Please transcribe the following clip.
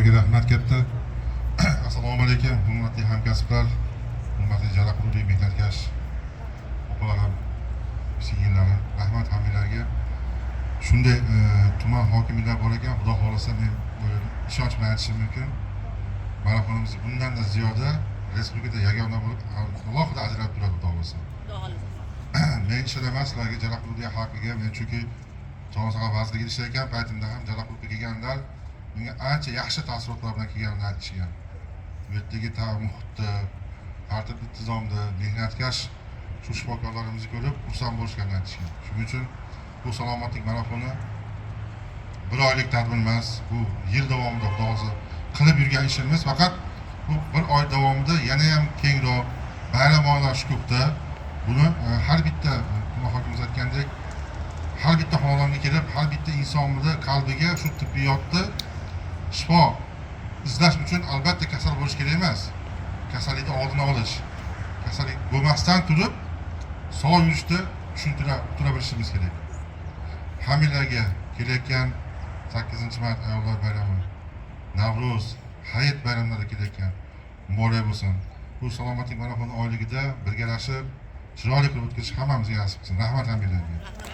Hammaga rahmat katta. Assalomu alaykum, hurmatli hamkasblar, hurmatli Jalaqulli mehnatkash opalar ham singillari. Rahmat hammalarga. Shunday tuman hokimiylar bor ekan, xudo xolasa men ishonch bilan aytishim mumkin. Marafonimiz bundan da ziyoda respublikada yagona bo'lib, alohida ajralib turadi xudo xolasa. Men ishlamas sizlarga Jalaqulli haqqiga, men chunki Jonsaqa vaziriga ishlayotgan paytimda ham Jalaqulliga kelganlar menga ancha yaxshi taassurotlar bilan kelganini aytishgan. Bu yerdagi muhitni, tartib intizomni, mehnatkash shu shifokorlarimizni ko'rib xursand bo'lishganini aytishgan. Shuning uchun bu salomatlik marafoni bir oylik tadbir emas, bu yil davomida xudo xolasa qilib yurgan ishimiz. Faqat bu bir oy davomida yana ham kengroq bayramona shukufda buni har bitta hokimimiz aytgandek har bitta xonadonga kelib, har bitta insonni qalbiga shu tibbiyotni shifo izlash uchun albatta kasal bo'lish kerak emas. Kasallikni oldini olish, kasallik bo'lmasdan turib sog' yurishni tura bilishimiz kerak. Hammalarga kelayotgan 8-mart ayollar bayrami, Navro'z, hayit bayramlari kelayotgan muborak bo'lsin. Bu salomatlik marafoni oyligida birgalashib chiroyli qilib o'tkazish hammamizga nasib qilsin. Rahmat hammalarga.